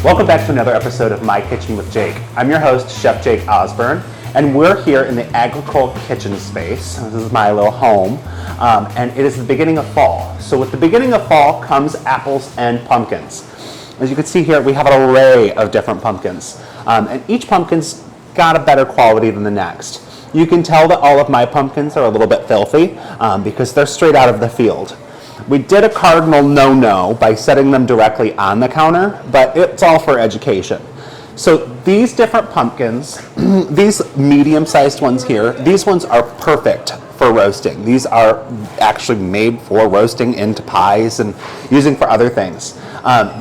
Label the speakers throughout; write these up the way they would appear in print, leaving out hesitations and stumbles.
Speaker 1: Welcome back to another episode of My Kitchen with Jake. I'm your host, Chef Jake Osborne, and we're here in the agricultural kitchen space. This is my little home, and it is the beginning of fall. So with the beginning of fall comes apples and pumpkins. As you can see here, we have an array of different pumpkins, and each pumpkin's got a better quality than the next. You can tell that all of my pumpkins are a little bit filthy because they're straight out of the field. We did a cardinal no-no by setting them directly on the counter, but it's all for education. So these different pumpkins, these medium-sized ones here, these ones are perfect for roasting. These are actually made for roasting into pies and using for other things.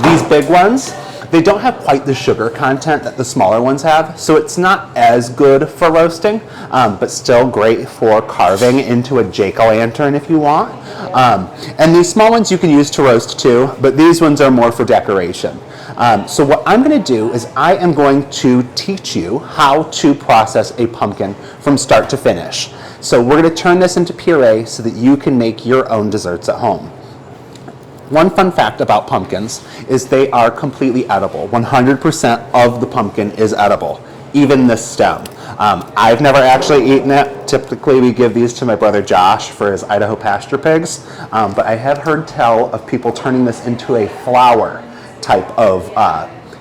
Speaker 1: These big ones, they don't have quite the sugar content that the smaller ones have, so it's not as good for roasting, but still great for carving into a jack-o'-lantern if you want. And these small ones you can use to roast too, but these ones are more for decoration. So what I'm going to do is I am going to teach you how to process a pumpkin from start to finish. So we're going to turn this into puree so that you can make your own desserts at home. One fun fact about pumpkins is they are completely edible. 100% of the pumpkin is edible, even this stem. I've never actually eaten it. Typically we give these to my brother Josh for his Idaho pasture pigs, but I have heard tell of people turning this into a flour type of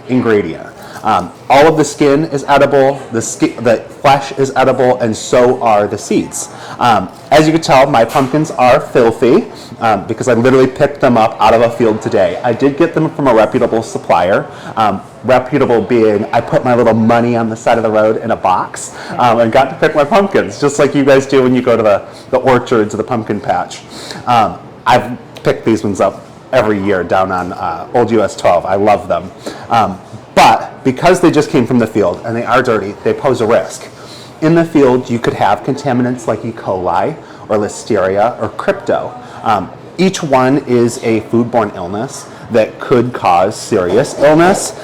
Speaker 1: ingredient. All of the skin is edible, the flesh is edible, and so are the seeds. As you can tell, my pumpkins are filthy because I literally picked them up out of a field today. I did get them from a reputable supplier. Reputable being, I put my little money on the side of the road in a box and got to pick my pumpkins, just like you guys do when you go to the orchards or the pumpkin patch. I've picked these ones up every year down on Old US 12. I love them. But because they just came from the field and they are dirty, they pose a risk. In the field, you could have contaminants like E. coli or Listeria or Crypto. Each one is a foodborne illness that could cause serious illness.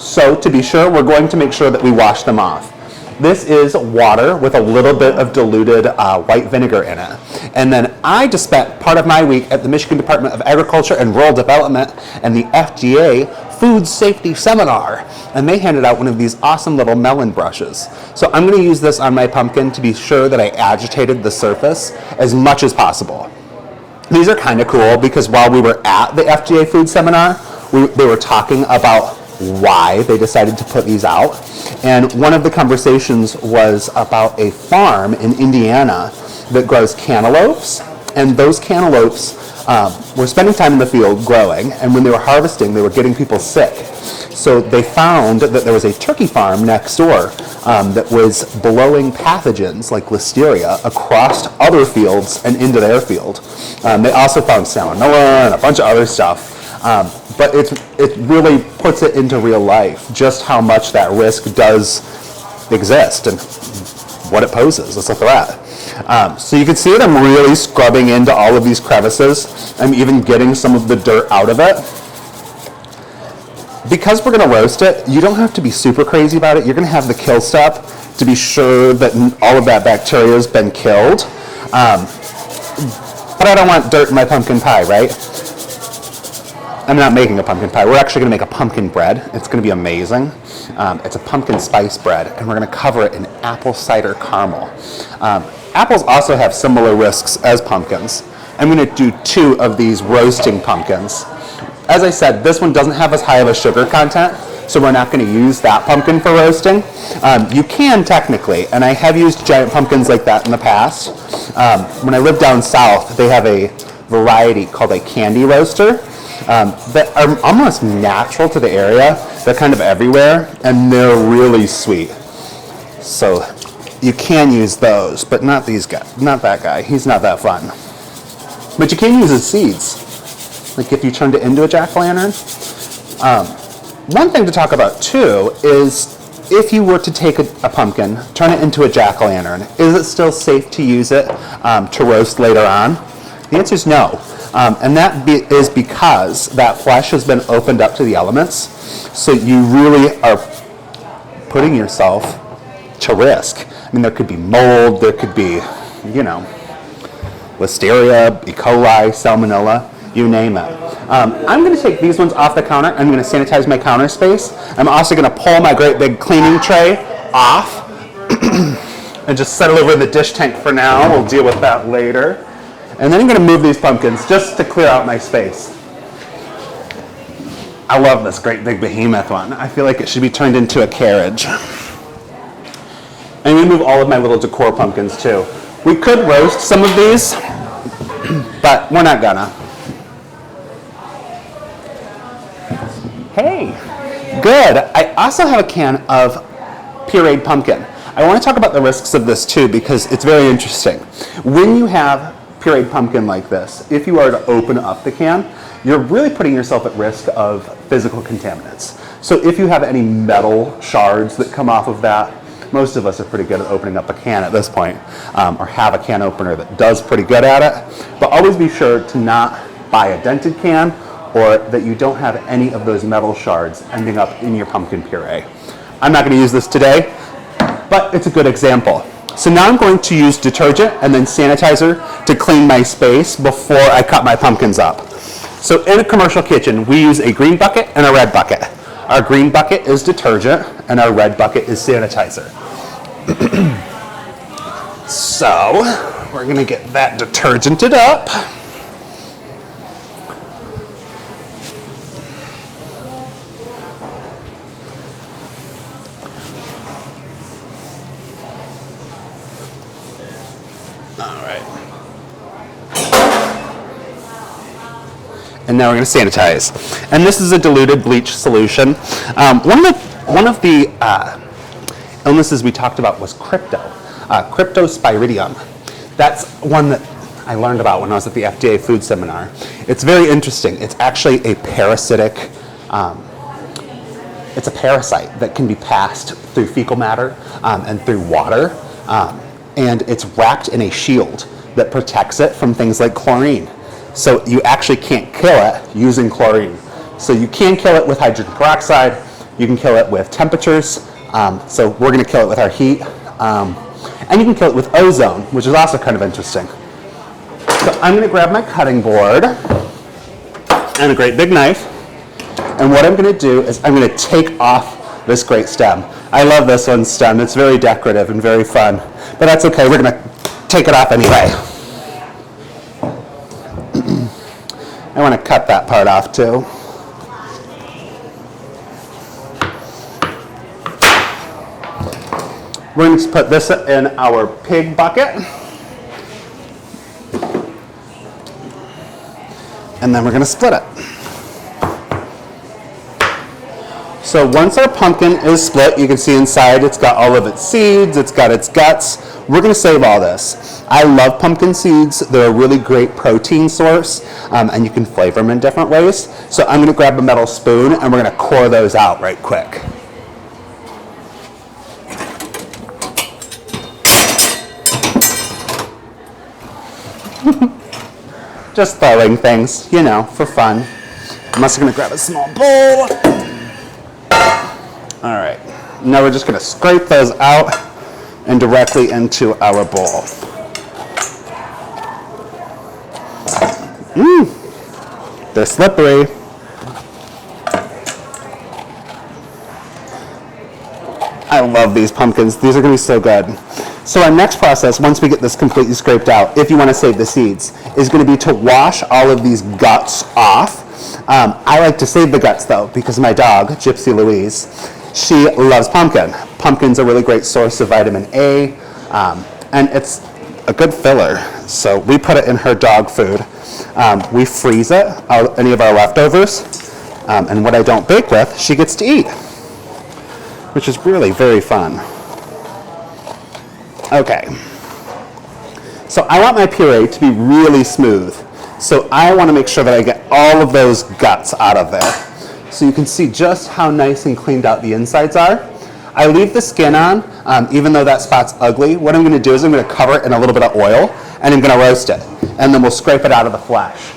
Speaker 1: So to be sure, we're going to make sure that we wash them off. This is water with a little bit of diluted white vinegar in it. And then I just spent part of my week at the Michigan Department of Agriculture and Rural Development and the FDA Food Safety Seminar. And they handed out one of these awesome little melon brushes. So I'm going to use this on my pumpkin to be sure that I agitated the surface as much as possible. These are kind of cool because while we were at the FDA Food Seminar, they were talking about why they decided to put these out. And one of the conversations was about a farm in Indiana that grows cantaloupes. And those cantaloupes were spending time in the field growing, and when they were harvesting, they were getting people sick. So they found that there was a turkey farm next door that was blowing pathogens like Listeria across other fields and into their field. They also found salmonella and a bunch of other stuff. But it really puts it into real life, just how much that risk does exist and what it poses as a threat. So you can see that I'm really scrubbing into all of these crevices. I'm even getting some of the dirt out of it. Because we're going to roast it, you don't have to be super crazy about it. You're going to have the kill step to be sure that all of that bacteria has been killed. But I don't want dirt in my pumpkin pie, right? I'm not making a pumpkin pie. We're actually going to make a pumpkin bread. It's going to be amazing. It's a pumpkin spice bread, and we're going to cover it in apple cider caramel. Apples also have similar risks as pumpkins. I'm going to do 2 of these roasting pumpkins. As I said, this one doesn't have as high of a sugar content, so we're not going to use that pumpkin for roasting. You can technically, and I have used giant pumpkins like that in the past. When I lived down south, they have a variety called a candy roaster. That are almost natural to the area. They're kind of everywhere, and they're really sweet. So you can use those, but not these guys. Not that guy. He's not that fun. But you can use his seeds, like if you turned it into a jack-o'-lantern. One thing to talk about too is if you were to take a pumpkin, turn it into a jack-o'-lantern, is it still safe to use it to roast later on? The answer is no. And that is because that flesh has been opened up to the elements. So you really are putting yourself to risk. I mean, there could be mold, there could be, Listeria, E. coli, salmonella. you name it. I'm going to take these ones off the counter. I'm going to sanitize my counter space. I'm also going to pull my great big cleaning tray off and just set it over in the dish tank for now. We'll deal with that later. And then I'm going to move these pumpkins just to clear out my space. I love this great big behemoth one. I feel like it should be turned into a carriage. I'm going to move all of my little decor pumpkins too. We could roast some of these, but we're not gonna. Hey, good. I also have a can of pureed pumpkin. I want to talk about the risks of this too because it's very interesting. When you have pureed pumpkin like this, if you are to open up the can, you're really putting yourself at risk of physical contaminants. So if you have any metal shards that come off of that, most of us are pretty good at opening up a can at this point, or have a can opener that does pretty good at it. But always be sure to not buy a dented can or that you don't have any of those metal shards ending up in your pumpkin puree. I'm not going to use this today, but it's a good example. So now I'm going to use detergent and then sanitizer to clean my space before I cut my pumpkins up. So in a commercial kitchen, we use a green bucket and a red bucket. Our green bucket is detergent and our red bucket is sanitizer. So we're going to get that detergented up. And now we're going to sanitize. And this is a diluted bleach solution. One of the illnesses we talked about was cryptosporidium. That's one that I learned about when I was at the FDA food seminar. It's very interesting. It's actually a parasitic, it's a parasite that can be passed through fecal matter and through water. And it's wrapped in a shield that protects it from things like chlorine. So you actually can't kill it using chlorine. So you can kill it with hydrogen peroxide. You can kill it with temperatures. So we're going to kill it with our heat. And you can kill it with ozone, which is also kind of interesting. So I'm going to grab my cutting board and a great big knife. And what I'm going to do is I'm going to take off this great stem. I love this one's stem. It's very decorative and very fun. But that's okay. We're going to take it off anyway. I want to cut that part off too. We're going to put this in our pig bucket. And then we're going to split it. So once our pumpkin is split, you can see inside it's got all of its seeds, it's got its guts. We're going to save all this. I love pumpkin seeds. They're a really great protein source, and you can flavor them in different ways. So I'm going to grab a metal spoon, and we're going to core those out right quick. Just throwing things, you know, for fun. I'm also going to grab a small bowl. All right, now we're just going to scrape those out and directly into our bowl. They're slippery. I love these pumpkins. These are going to be so good. So our next process, once we get this completely scraped out, if you want to save the seeds, is going to be to wash all of these guts off. I like to save the guts though, because my dog, Gypsy Louise, she loves pumpkin. Pumpkin's a really great source of vitamin A, and it's a good filler. So we put it in her dog food. We freeze it, any of our leftovers, and what I don't bake with, she gets to eat, which is really very fun. Okay, so I want my puree to be really smooth. So I want to make sure that I get all of those guts out of there. So you can see just how nice and cleaned out the insides are. I leave the skin on, even though that spot's ugly. What I'm going to do is I'm going to cover it in a little bit of oil, and I'm going to roast it. And then we'll scrape it out of the flesh.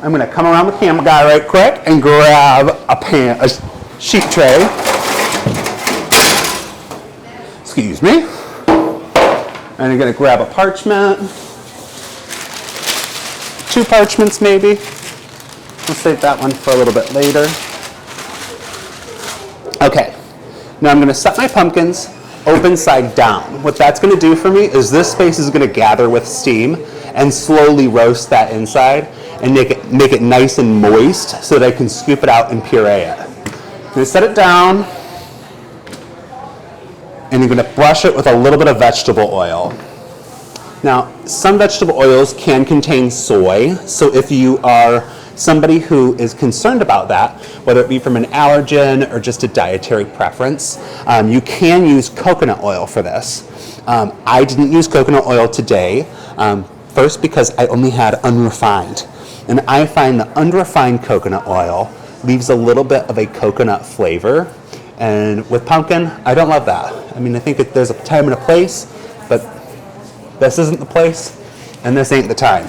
Speaker 1: I'm going to come around the camera guy right quick and grab a sheet tray. Excuse me. And I'm going to grab a parchment. 2 parchments maybe. We'll save that one for a little bit later. Okay, now I'm gonna set my pumpkins open side down. What that's gonna do for me is this space is gonna gather with steam and slowly roast that inside and make it nice and moist so that I can scoop it out and puree it. I'm gonna set it down and you're gonna brush it with a little bit of vegetable oil. Now, some vegetable oils can contain soy, so if you are somebody who is concerned about that, whether it be from an allergen or just a dietary preference, you can use coconut oil for this. I didn't use coconut oil today, first because I only had unrefined. And I find the unrefined coconut oil leaves a little bit of a coconut flavor. And with pumpkin, I don't love that. I mean, I think there's a time and a place, but this isn't the place, and this ain't the time.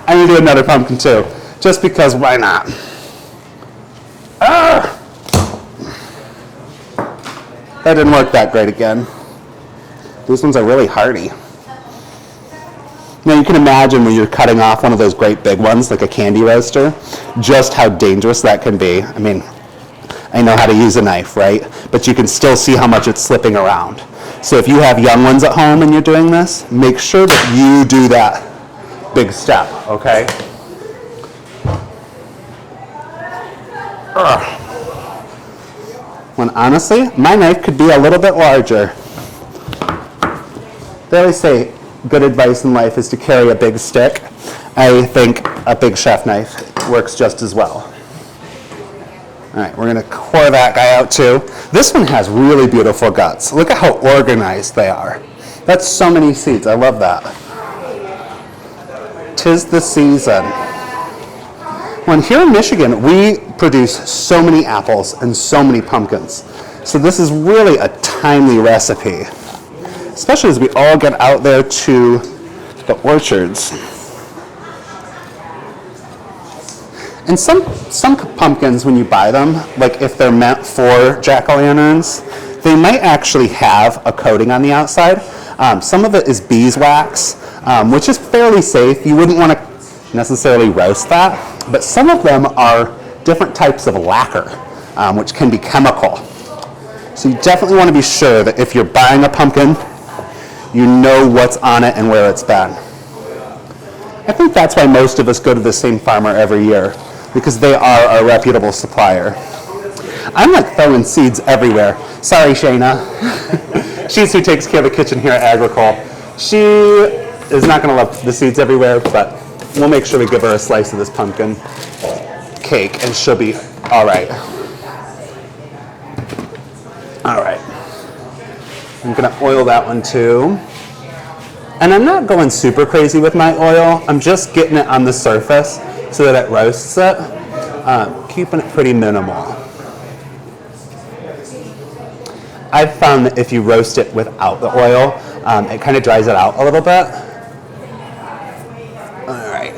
Speaker 1: I'm gonna do another pumpkin too, just because why not? Ah! That didn't work that great again. These ones are really hardy. Now you can imagine when you're cutting off one of those great big ones, like a candy roaster, just how dangerous that can be. I mean, I know how to use a knife, right? But you can still see how much it's slipping around. So if you have young ones at home and you're doing this, make sure that you do that big step, okay? Ugh. When honestly, my knife could be a little bit larger. They always say good advice in life is to carry a big stick. I think a big chef knife works just as well. All right, we're gonna core that guy out too. This one has really beautiful guts. Look at how organized they are. That's so many seeds, I love that. 'Tis the season. Well, here in Michigan, we produce so many apples and so many pumpkins. So this is really a timely recipe, especially as we all get out there to the orchards. And some pumpkins, when you buy them, like if they're meant for jack-o'-lanterns, they might actually have a coating on the outside. Some of it is beeswax, which is fairly safe. You wouldn't want to necessarily roast that, but some of them are different types of lacquer, which can be chemical. So you definitely want to be sure that if you're buying a pumpkin, you know what's on it and where it's been. I think that's why most of us go to the same farmer every year, because they are a reputable supplier. I'm like throwing seeds everywhere. Sorry, Shayna. She's who takes care of the kitchen here at Agricole. She is not going to love the seeds everywhere, but we'll make sure we give her a slice of this pumpkin cake, and she'll be all right. All right. I'm going to oil that one too. And I'm not going super crazy with my oil. I'm just getting it on the surface so that it roasts it, keeping it pretty minimal. I've found that if you roast it without the oil, it kind of dries it out a little bit. All right.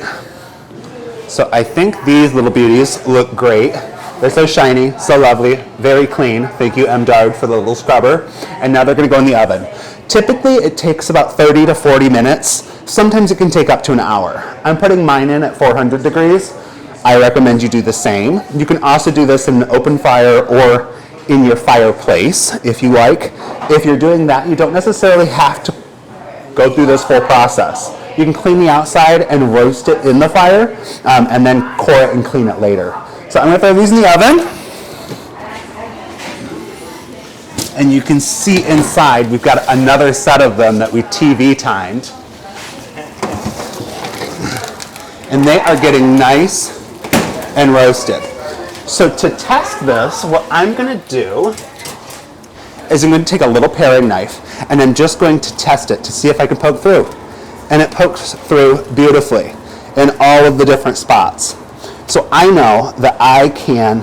Speaker 1: So I think these little beauties look great. They're so shiny, so lovely, very clean. Thank you, M. Dard, for the little scrubber. And now they're going to go in the oven. Typically, it takes about 30 to 40 minutes. Sometimes it can take up to an hour. I'm putting mine in at 400 degrees. I recommend you do the same. You can also do this in an open fire or in your fireplace if you like. If you're doing that, you don't necessarily have to go through this whole process. You can clean the outside and roast it in the fire, and then core it and clean it later. So I'm going to throw these in the oven. And you can see inside, we've got another set of them that we TV timed. And they are getting nice and roasted. So to test this, what I'm going to do is I'm going to take a little paring knife and I'm just going to test it to see if I can poke through. And it pokes through beautifully in all of the different spots. So I know that I'm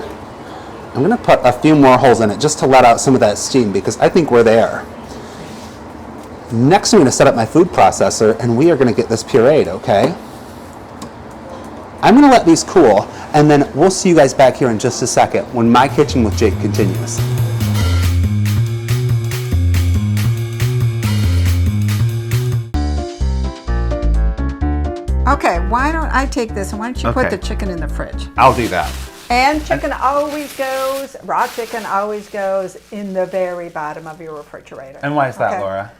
Speaker 1: going to put a few more holes in it just to let out some of that steam because I think we're there. Next, I'm going to set up my food processor and we are going to get this pureed, okay? I'm going to let these cool and then we'll see you guys back here in just a second when My Kitchen with Jake continues.
Speaker 2: Okay, why don't I take this and why don't you put
Speaker 1: Okay.
Speaker 2: the chicken in the fridge?
Speaker 1: I'll do that.
Speaker 2: And chicken always goes, raw chicken always goes in the very bottom of your refrigerator.
Speaker 1: And why is that,
Speaker 2: Okay?
Speaker 1: Laura?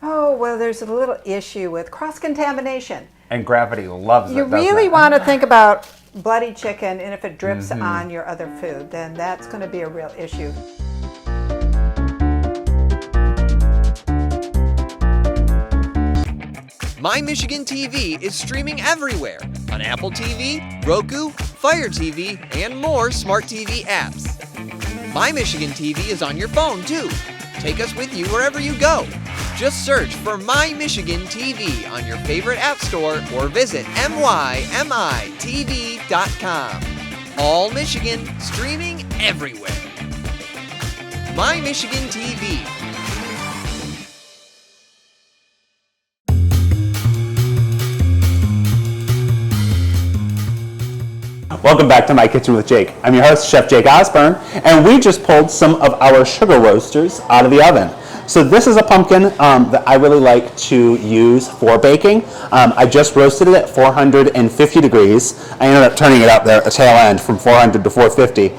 Speaker 2: Oh, well, there's a little issue with cross-contamination.
Speaker 1: And gravity loves it,
Speaker 2: You
Speaker 1: doesn't
Speaker 2: really
Speaker 1: it?
Speaker 2: want to think about bloody chicken, and if it drips on your other food, then that's going to be a real issue.
Speaker 3: My Michigan TV is streaming everywhere on Apple TV, Roku, Fire TV, and more smart TV apps. My Michigan TV is on your phone too. Take us with you wherever you go. Just search for My Michigan TV on your favorite app store or visit mymitv.com. All Michigan, streaming everywhere. My Michigan TV.
Speaker 1: Welcome back to My Kitchen with Jake. I'm your host, Chef Jake Osborne, and we just pulled some of our sugar roasters out of the oven. So this is a pumpkin that I really like to use for baking. I just roasted it at 450 degrees. I ended up turning it up there at the tail end from 400 to 450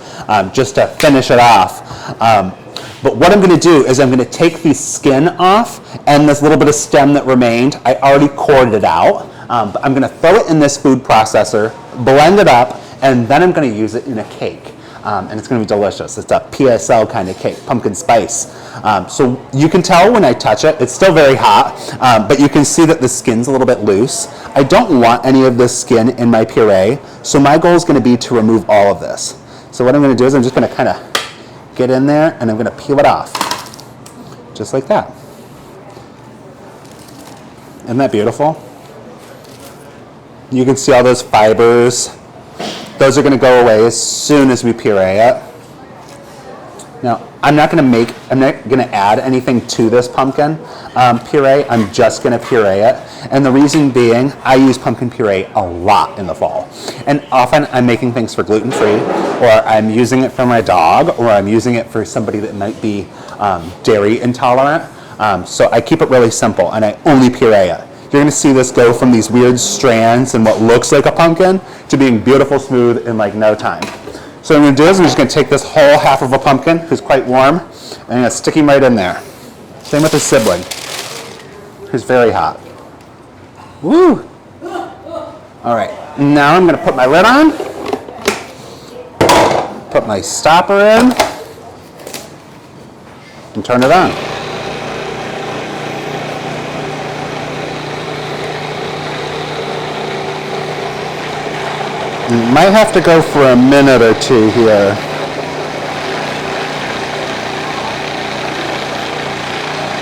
Speaker 1: just to finish it off. But what I'm going to do is I'm going to take the skin off and this little bit of stem that remained. I already cored it out. But I'm going to throw it in this food processor, blend it up, and then I'm going to use it in a cake. And it's going to be delicious. It's a PSL kind of cake, pumpkin spice. So you can tell when I touch it, it's still very hot, but you can see that the skin's a little bit loose. I don't want any of this skin in my puree, so my goal is going to be to remove all of this. So what I'm going to do is I'm just going to kind of get in there and I'm going to peel it off, just like that. Isn't that beautiful? You can see all those fibers. Those are going to go away as soon as we puree it. Now, I'm not going to add anything to this pumpkin puree. I'm just going to puree it. And the reason being, I use pumpkin puree a lot in the fall. And often I'm making things for gluten-free, or I'm using it for my dog, or I'm using it for somebody that might be dairy intolerant. So I keep it really simple, and I only puree it. You're going to see this go from these weird strands and what looks like a pumpkin to being beautiful smooth in like no time. So what I'm going to do is I'm just going to take this whole half of a pumpkin, who's quite warm, and I'm going to stick him right in there. Same with his sibling, who's very hot. Woo! All right, now I'm going to put my lid on, put my stopper in, and turn it on. Might have to go for a minute or two here.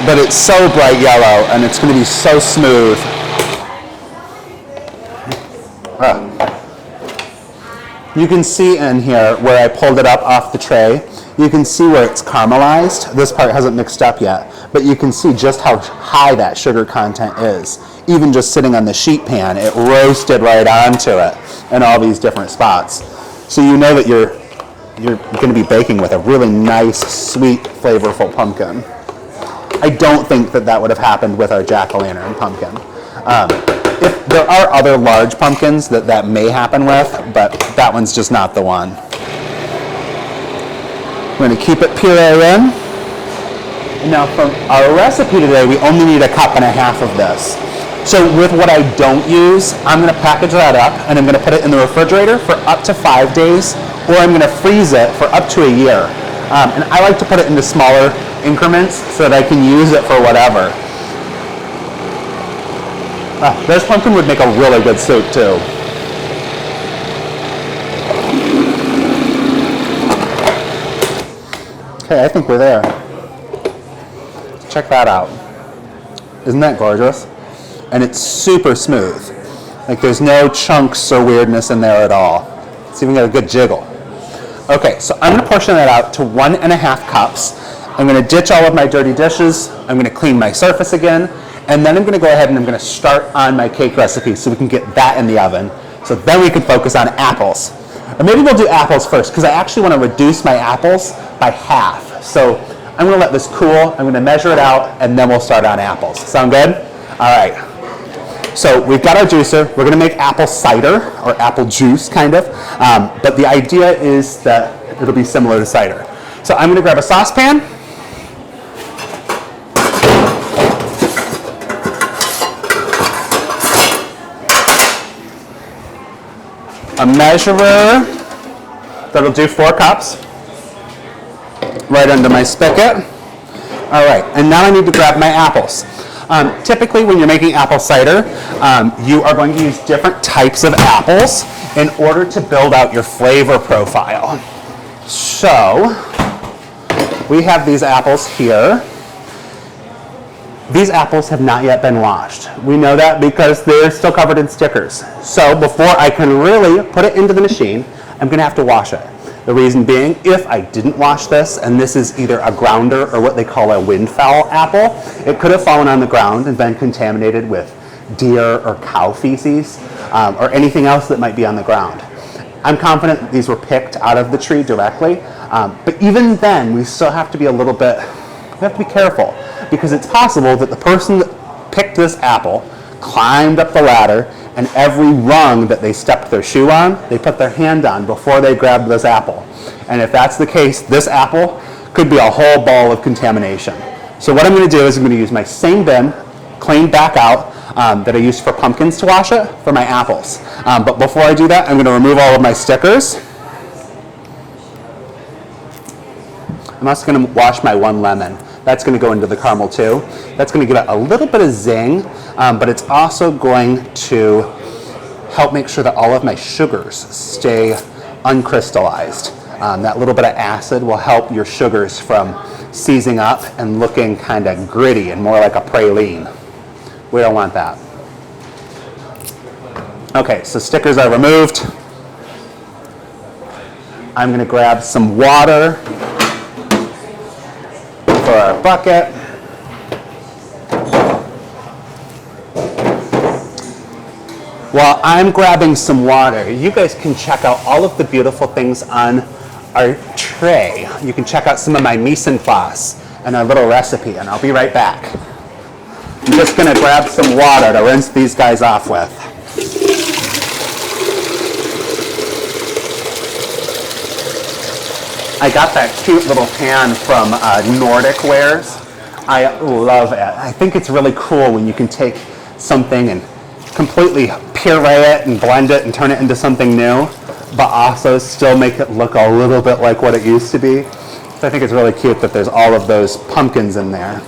Speaker 1: But it's so bright yellow and it's going to be so smooth. You can see in here where I pulled it up off the tray, you can see where it's caramelized. This part hasn't mixed up yet, but you can see just how high that sugar content is. Even just sitting on the sheet pan, it roasted right onto it in all these different spots. So you know that you're going to be baking with a really nice, sweet, flavorful pumpkin. I don't think that would have happened with our jack-o'-lantern pumpkin. If there are other large pumpkins that may happen with, but that one's just not the one. We're going to keep it puree in. And now for our recipe today, we only need 1.5 cups of this. So with what I don't use, I'm going to package that up and I'm going to put it in the refrigerator for up to 5 days, or I'm going to freeze it for up to a year. And I like to put it into smaller increments so that I can use it for whatever. This pumpkin would make a really good soup too. Okay, I think we're there. Check that out. Isn't that gorgeous? And it's super smooth. Like there's no chunks or weirdness in there at all. It's even got a good jiggle. Okay, so I'm going to portion that out to 1.5 cups. I'm going to ditch all of my dirty dishes. I'm going to clean my surface again. And then I'm going to go ahead and I'm going to start on my cake recipe so we can get that in the oven. So then we can focus on apples. Or maybe we'll do apples first because I actually want to reduce my apples by half. So I'm going to let this cool. I'm going to measure it out and then we'll start on apples. Sound good? All right. So we've got our juicer. We're gonna make apple cider, or apple juice, kind of. But the idea is that it'll be similar to cider. So I'm gonna grab a saucepan. A measurer that'll do 4 cups. Right under my spigot. All right, and now I need to grab my apples. Typically, when you're making apple cider, you are going to use different types of apples in order to build out your flavor profile. So, we have these apples here. These apples have not yet been washed. We know that because they're still covered in stickers. So, before I can really put it into the machine, I'm going to have to wash it. The reason being, if I didn't wash this, and this is either a grounder or what they call a windfowl apple, it could have fallen on the ground and been contaminated with deer or cow feces or anything else that might be on the ground. I'm confident that these were picked out of the tree directly, but even then, we still have to be a little bit, we have to be careful, because it's possible that the person that picked this apple climbed up the ladder, and every rung that they stepped their shoe on, they put their hand on before they grabbed this apple. And if that's the case, this apple could be a whole ball of contamination. So what I'm going to do is I'm going to use my same bin, cleaned back out, that I used for pumpkins to wash it, for my apples. But before I do that, I'm going to remove all of my stickers. I'm also going to wash my 1 lemon. That's going to go into the caramel too. That's going to give it a little bit of zing, but it's also going to help make sure that all of my sugars stay uncrystallized. That little bit of acid will help your sugars from seizing up and looking kind of gritty and more like a praline. We don't want that. Okay, so stickers are removed. I'm going to grab some water for our bucket. While I'm grabbing some water, you guys can check out all of the beautiful things on our tray. You can check out some of my mise en place and our little recipe, and I'll be right back. I'm just gonna grab some water to rinse these guys off with. I got that cute little pan from Nordic Wares. I love it. I think it's really cool when you can take something and completely puree it and blend it and turn it into something new, but also still make it look a little bit like what it used to be. So I think it's really cute that there's all of those pumpkins in there.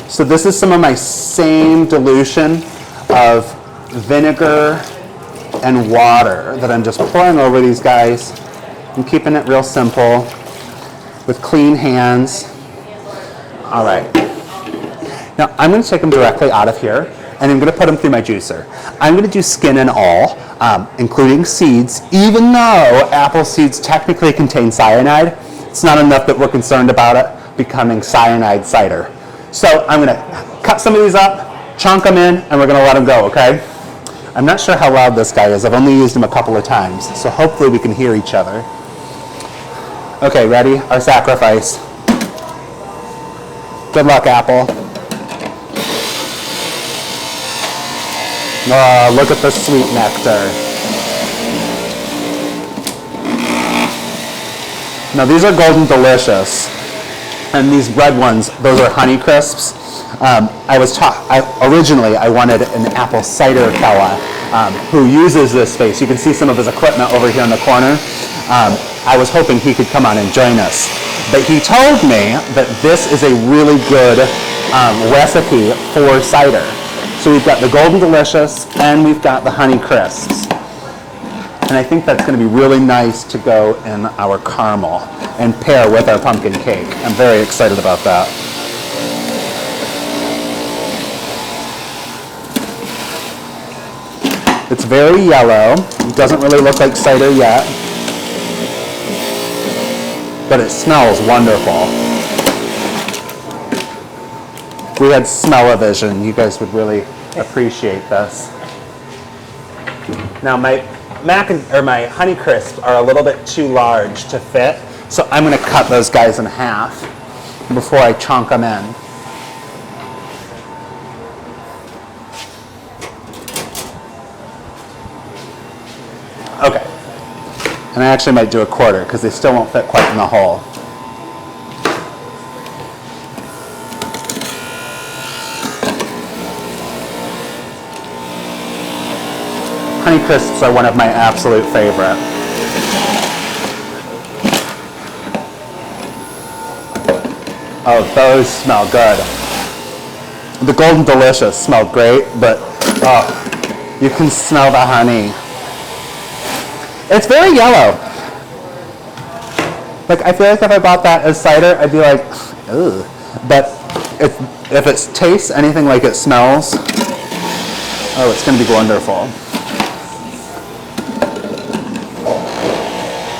Speaker 1: So this is some of my same dilution of vinegar and water that I'm just pouring over these guys. I'm keeping it real simple with clean hands. All right. Now I'm going to take them directly out of here, and I'm going to put them through my juicer. I'm going to do skin and all, including seeds. Even though apple seeds technically contain cyanide, it's not enough that we're concerned about it becoming cyanide cider. So I'm going to cut some of these up, chunk them in, and we're going to let them go, okay? I'm not sure how loud this guy is. I've only used him a couple of times, so hopefully we can hear each other. Okay, ready? Our sacrifice. Good luck, apple. Oh, look at the sweet nectar. Now these are Golden Delicious, and these red ones, those are Honey Crisps. Originally I wanted an apple cider fella who uses this space. You can see some of his equipment over here in the corner. I was hoping he could come on and join us, but he told me that this is a really good recipe for cider. So we've got the Golden Delicious and we've got the Honey Crisps. And I think that's going to be really nice to go in our caramel and pair with our pumpkin cake. I'm very excited about that. It's very yellow. It doesn't really look like cider yet, but it smells wonderful. If we had smell-o-vision, you guys would really appreciate this. Now my my Honey Crisps are a little bit too large to fit, so I'm going to cut those guys in half before I chunk them in. And I actually might do a quarter because they still won't fit quite in the hole. Honey Crisps are one of my absolute favorite. Oh, those smell good. The Golden Delicious smelled great, but oh, you can smell the honey. It's very yellow. Like, I feel like if I bought that as cider, I'd be like, ugh. But if it tastes anything like it smells, oh, it's going to be wonderful.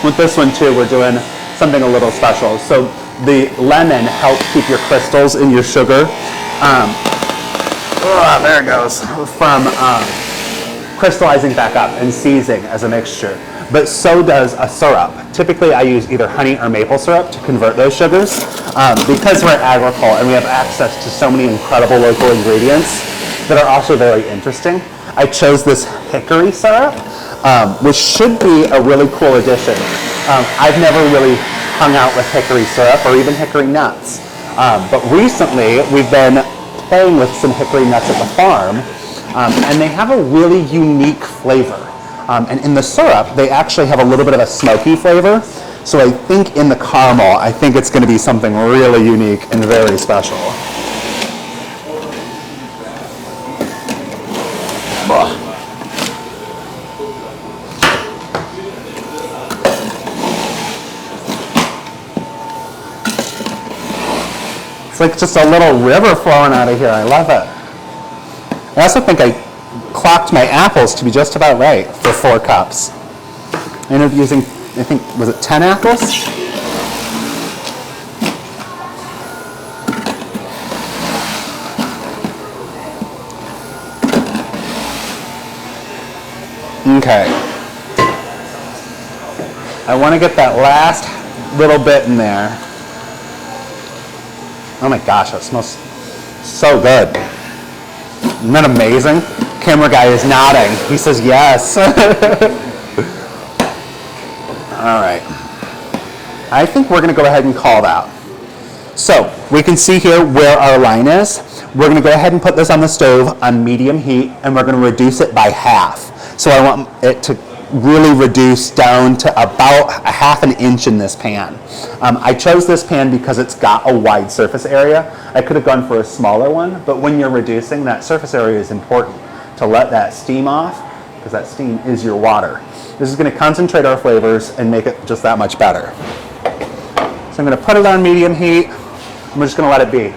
Speaker 1: With this one too, we're doing something a little special. So the lemon helps keep your crystals in your sugar. There it goes. From crystallizing back up and seizing as a mixture. But so does a syrup. Typically I use either honey or maple syrup to convert those sugars. Because we're at Agricole and we have access to so many incredible local ingredients that are also very interesting, I chose this hickory syrup, which should be a really cool addition. I've never really hung out with hickory syrup or even hickory nuts. But recently we've been playing with some hickory nuts at the farm, and they have a really unique flavor. And in the syrup, they actually have a little bit of a smoky flavor. So I think in the caramel, I think it's going to be something really unique and very special. Ugh. It's like just a little river flowing out of here. I love it. I also think I clocked my apples to be just about right for 4 cups. I ended up using, I think, was it 10 apples? Okay. I want to get that last little bit in there. Oh my gosh, that smells so good. Isn't that amazing? Camera guy is nodding. He says yes. All right. I think we're going to go ahead and call that. So we can see here where our line is. We're going to go ahead and put this on the stove on medium heat, and we're going to reduce it by half. So I want it to really reduce down to about a ½ an inch in this pan. I chose this pan because it's got a wide surface area. I could have gone for a smaller one, but when you're reducing, that surface area is important to let that steam off, because that steam is your water. This is going to concentrate our flavors and make it just that much better. So I'm going to put it on medium heat. I'm just going to let it be.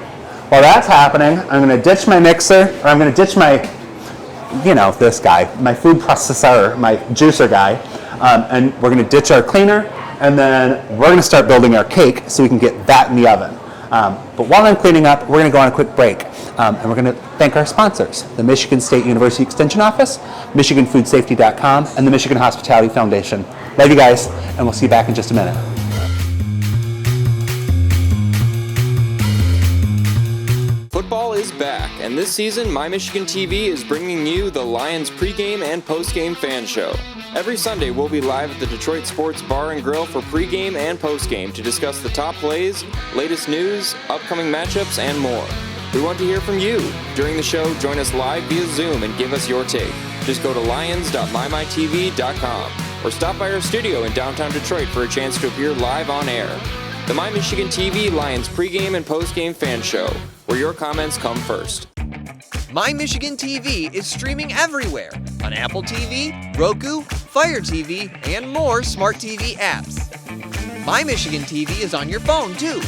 Speaker 1: While that's happening, I'm going to ditch my mixer, or I'm going to ditch my, you know, this guy, my food processor, my juicer guy, and we're going to ditch our cleaner, and then we're going to start building our cake so we can get that in the oven. But while I'm cleaning up, we're going to go on a quick break, and we're going to thank our sponsors, the Michigan State University Extension Office, MichiganFoodSafety.com, and the Michigan Hospitality Foundation. Love you guys, and we'll see you back in just a minute.
Speaker 4: Football is back, and this season, My Michigan TV is bringing you the Lions pregame and postgame fan show. Every Sunday, we'll be live at the Detroit Sports Bar and Grill for pregame and postgame to discuss the top plays, latest news, upcoming matchups, and more. We want to hear from you. During the show, join us live via Zoom and give us your take. Just go to lions.mymytv.com or stop by our studio in downtown Detroit for a chance to appear live on air. The My Michigan TV Lions pregame and postgame fan show, where your comments come first.
Speaker 3: My Michigan TV is streaming everywhere on Apple TV, Roku, Fire TV, and more smart TV apps. My Michigan TV is on your phone too.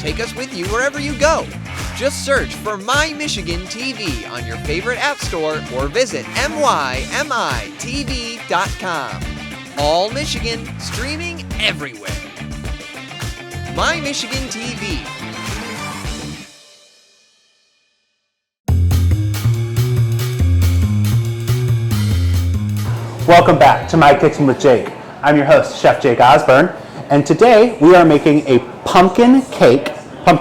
Speaker 3: Take us with you wherever you go. Just search for My Michigan TV on your favorite app store or visit mymitv.com. All Michigan, streaming everywhere. My Michigan TV.
Speaker 1: Welcome back to My Kitchen with Jake. I'm your host, Chef Jake Osborne, and today we are making a pumpkin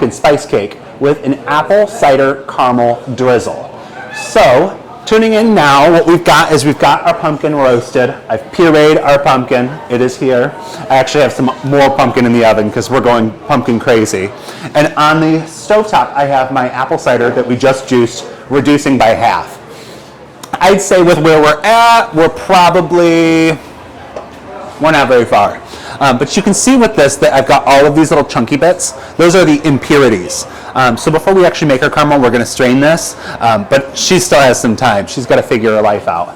Speaker 1: spice cake with an apple cider caramel drizzle. So Tuning in now, what we've got is we've got our pumpkin roasted. I've pureed our pumpkin. It is here. I actually have some more pumpkin in the oven because we're going pumpkin crazy. And on the stovetop, I have my apple cider that we just juiced, reducing by half. I'd say with where we're at, we're not very far. But you can see with this that I've got all of these little chunky bits. Those are the impurities. So before we actually make our caramel, we're going to strain this. But she still has some time. She's got to figure her life out.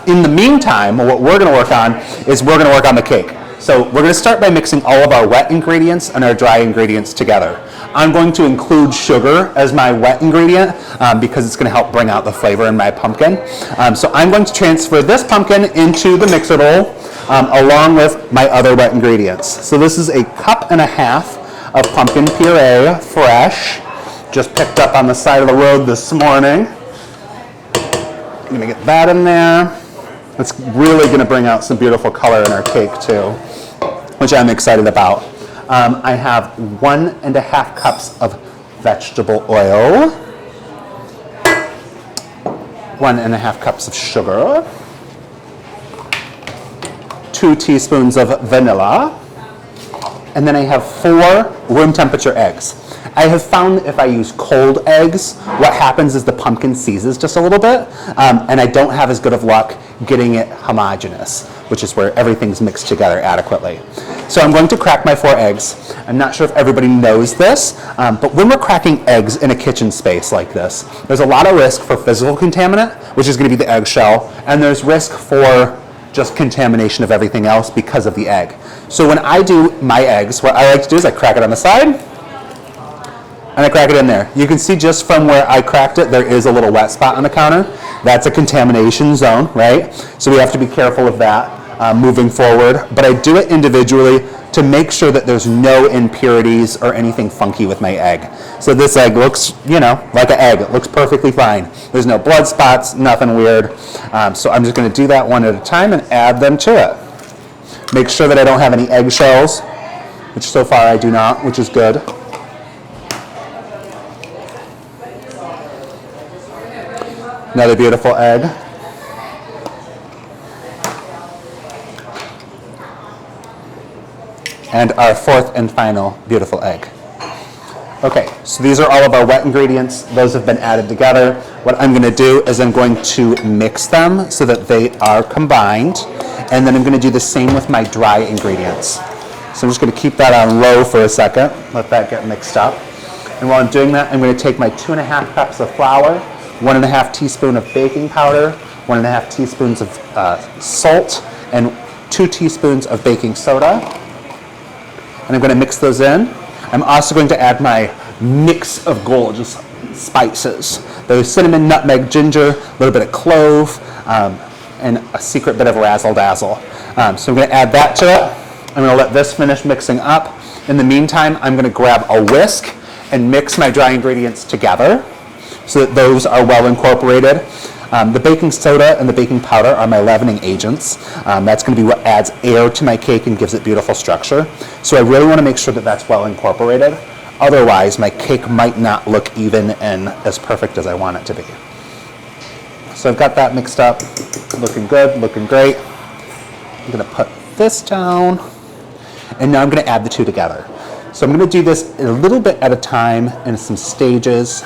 Speaker 1: In the meantime, what we're going to work on is we're going to work on the cake. So we're going to start by mixing all of our wet ingredients and our dry ingredients together. I'm going to include sugar as my wet ingredient because it's going to help bring out the flavor in my pumpkin. So I'm going to transfer this pumpkin into the mixer bowl along with my other wet ingredients. So this is 1.5 cups of pumpkin puree, fresh, just picked up on the side of the road this morning. I'm going to get that in there. It's really going to bring out some beautiful color in our cake too, which I'm excited about. I have 1.5 cups of vegetable oil, 1.5 cups of sugar, 2 teaspoons of vanilla, and then I have 4 room temperature eggs. I have found that if I use cold eggs, what happens is the pumpkin seizes just a little bit, and I don't have as good of luck getting it homogeneous, which is where everything's mixed together adequately. So I'm going to crack my 4 eggs. I'm not sure if everybody knows this, but when we're cracking eggs in a kitchen space like this, there's a lot of risk for physical contaminant, which is going to be the eggshell, and there's risk for just contamination of everything else because of the egg. So when I do my eggs, what I like to do is I crack it on the side, and I crack it in there. You can see just from where I cracked it, there is a little wet spot on the counter. That's a contamination zone, right? So we have to be careful of that moving forward. But I do it individually to make sure that there's no impurities or anything funky with my egg. So this egg looks, like an egg. It looks perfectly fine. There's no blood spots, nothing weird. So I'm just going to do that one at a time and add them to it. Make sure that I don't have any eggshells, which so far I do not, which is good. Another beautiful egg. And our 4th and final beautiful egg. Okay, so these are all of our wet ingredients. Those have been added together. What I'm going to do is I'm going to mix them so that they are combined. And then I'm going to do the same with my dry ingredients. So I'm just going to keep that on low for a second. Let that get mixed up. And while I'm doing that, I'm going to take my 2.5 cups of flour, 1.5 teaspoons of baking powder, 1.5 teaspoons of salt, and 2 teaspoons of baking soda. And I'm going to mix those in. I'm also going to add my mix of gorgeous spices. There's cinnamon, nutmeg, ginger, a little bit of clove, and a secret bit of razzle dazzle. So I'm going to add that to it. I'm going to let this finish mixing up. In the meantime, I'm going to grab a whisk and mix my dry ingredients together so that those are well incorporated. The baking soda and the baking powder are my leavening agents. That's going to be what adds air to my cake and gives it beautiful structure. So I really want to make sure that that's well incorporated. Otherwise, my cake might not look even and as perfect as I want it to be. So I've got that mixed up, looking good, looking great. I'm going to put this down, and now I'm going to add the two together. So I'm going to do this a little bit at a time in some stages.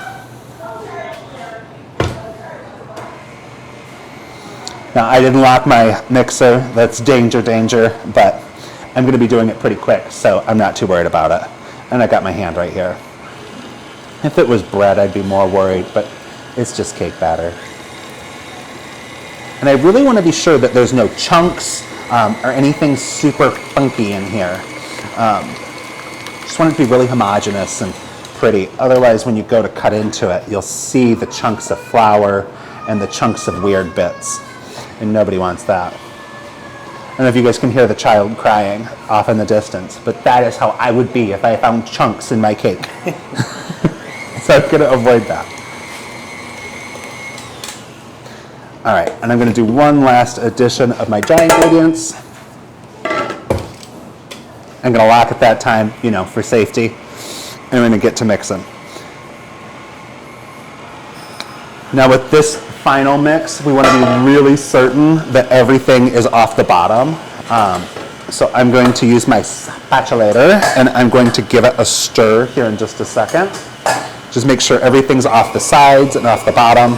Speaker 1: Now, I didn't lock my mixer. That's danger, danger, but I'm going to be doing it pretty quick, so I'm not too worried about it. And I got my hand right here. If it was bread, I'd be more worried, but it's just cake batter. And I really want to be sure that there's no chunks or anything super funky in here. Just want it to be really homogeneous and pretty. Otherwise, when you go to cut into it, you'll see the chunks of flour and the chunks of weird bits. And nobody wants that. I don't know if you guys can hear the child crying off in the distance, but that is how I would be if I found chunks in my cake. So I'm going to avoid that. All right, and I'm going to do one last addition of my dry ingredients. I'm going to lock at that time, for safety. And I'm going to get to mixing. Now with this final mix, we want to be really certain that everything is off the bottom. So I'm going to use my spatulator and I'm going to give it a stir here in just a second. Just make sure everything's off the sides and off the bottom.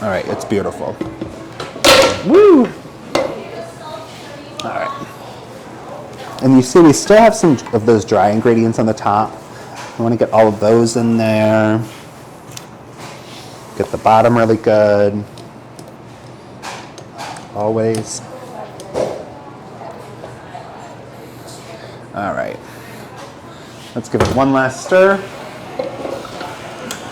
Speaker 1: All right, it's beautiful. Woo! All right. And you see we still have some of those dry ingredients on the top. I want to get all of those in there. Get the bottom really good. Always. All right. Let's give it one last stir.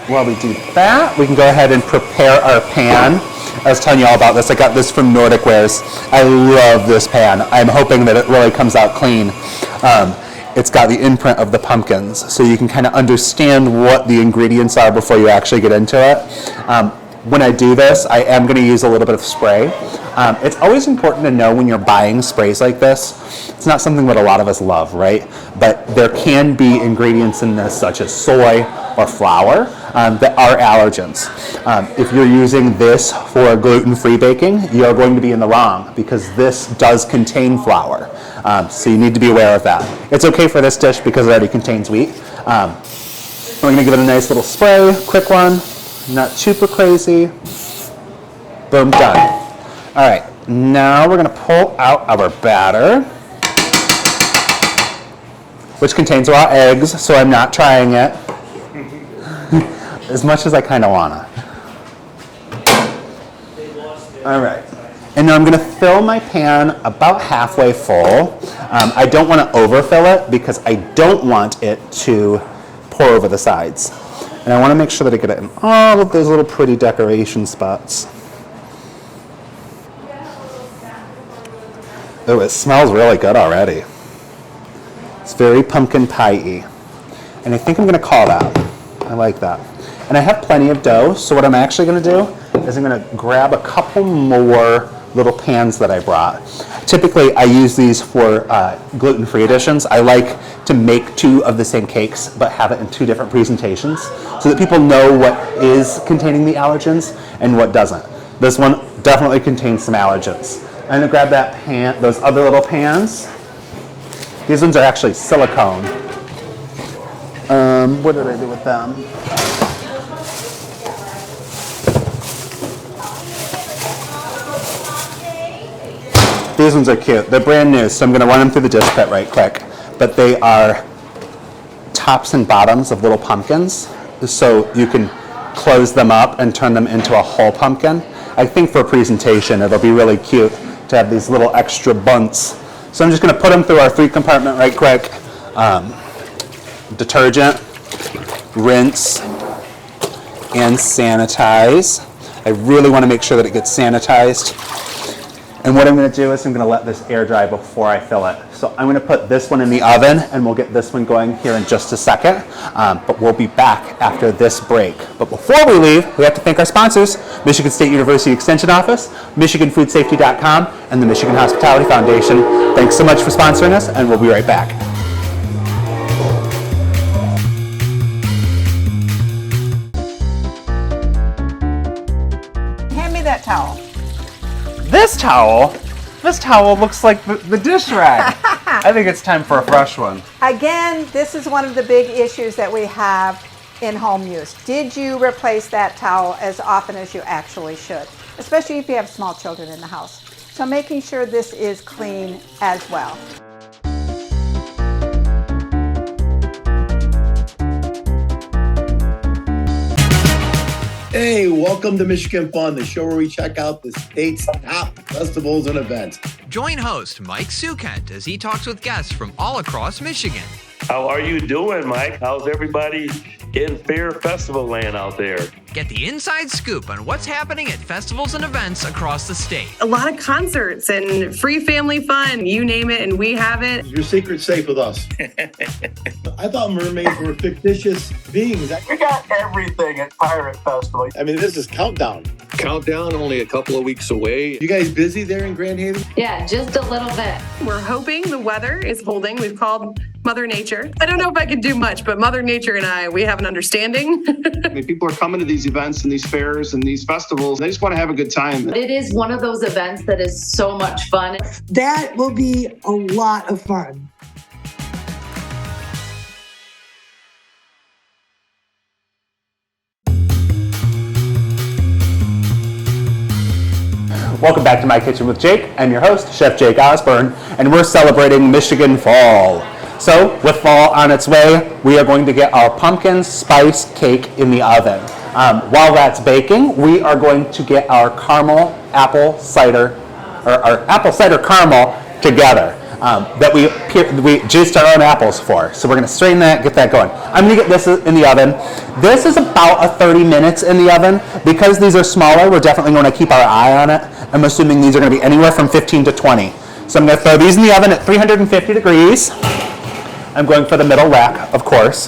Speaker 1: While we do that, we can go ahead and prepare our pan. I was telling you all about this. I got this from Nordic Wares. I love this pan. I'm hoping that it really comes out clean. It's got the imprint of the pumpkins, so you can kind of understand what the ingredients are before you actually get into it. When I do this, I am going to use a little bit of spray. It's always important to know when you're buying sprays like this. It's not something that a lot of us love, right? But there can be ingredients in this, such as soy or flour, that are allergens. If you're using this for gluten-free baking, you're going to be in the wrong because this does contain flour. So you need to be aware of that. It's okay for this dish because it already contains wheat. We're going to give it a nice little spray, quick one, not super crazy. Boom, done. All right, now we're going to pull out our batter, which contains raw eggs, so I'm not trying it. As much as I kind of wanna. All right, and now I'm gonna fill my pan about halfway full. I don't wanna overfill it because I don't want it to pour over the sides. And I wanna make sure that I get it in all of those little pretty decoration spots. Oh, it smells really good already. It's very pumpkin pie-y. And I think I'm gonna call that. I like that. And I have plenty of dough, so what I'm actually gonna do is I'm gonna grab a couple more little pans that I brought. Typically, I use these for gluten-free editions. I like to make two of the same cakes, but have it in two different presentations, so that people know what is containing the allergens and what doesn't. This one definitely contains some allergens. I'm gonna grab that pan, those other little pans. These ones are actually silicone. What did I do with them? These ones are cute. They're brand new, so I'm going to run them through the dish pit right quick. But they are tops and bottoms of little pumpkins, so you can close them up and turn them into a whole pumpkin. I think for a presentation, it'll be really cute to have these little extra bunts. So I'm just going to put them through our 3-compartment right quick. Detergent, rinse, and sanitize. I really want to make sure that it gets sanitized. And what I'm going to do is I'm going to let this air dry before I fill it. So I'm going to put this one in the oven and we'll get this one going here in just a second. But we'll be back after this break. But before we leave, we have to thank our sponsors, Michigan State University Extension Office, MichiganFoodSafety.com, and the Michigan Hospitality Foundation. Thanks so much for sponsoring us, and we'll be right back.
Speaker 2: Hand me that towel.
Speaker 1: This towel looks like the dish rag. I think it's time for a fresh one.
Speaker 2: Again, this is one of the big issues that we have in home use. Did you replace that towel as often as you actually should? Especially if you have small children in the house. So making sure this is clean as well.
Speaker 5: Hey, welcome to Michigan Fun, the show where we check out the state's top festivals and events.
Speaker 3: Join host Mike Sukent as he talks with guests from all across Michigan.
Speaker 6: How are you doing, Mike? How's everybody in Fair Festival land out there?
Speaker 3: Get the inside scoop on what's happening at festivals and events across the state.
Speaker 7: A lot of concerts and free family fun, you name it, and we have it.
Speaker 5: Your secret's safe with us. I thought mermaids were fictitious beings.
Speaker 8: We got everything at Pirate Festival.
Speaker 5: I mean, this is countdown.
Speaker 9: Countdown, only a couple of weeks away.
Speaker 5: You guys busy there in Grand Haven?
Speaker 10: Yeah, just a little bit.
Speaker 7: We're hoping the weather is holding. We've called Mother Nature. I don't know if I can do much, but Mother Nature and we have an understanding.
Speaker 10: I mean, people are coming to these events and these fairs and these festivals. They just want to have a good time.
Speaker 11: It is one of those events that is so much fun.
Speaker 12: That will be a lot of fun.
Speaker 1: Welcome back to My Kitchen with Jake. I'm your host, Chef Jake Osborne, and we're celebrating Michigan fall. So, with fall on its way, we are going to get our pumpkin spice cake in the oven. While that's baking, we are going to get our caramel apple cider, or our apple cider caramel together. That we juiced our own apples for. So we're going to strain that, get that going. I'm going to get this in the oven. This is about 30 minutes in the oven. Because these are smaller, we're definitely going to keep our eye on it. I'm assuming these are going to be anywhere from 15 to 20. So I'm going to throw these in the oven at 350 degrees. I'm going for the middle rack, of course.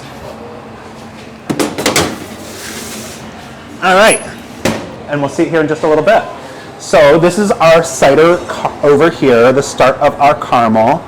Speaker 1: All right, and we'll see it here in just a little bit. So this is our cider over here, the start of our caramel.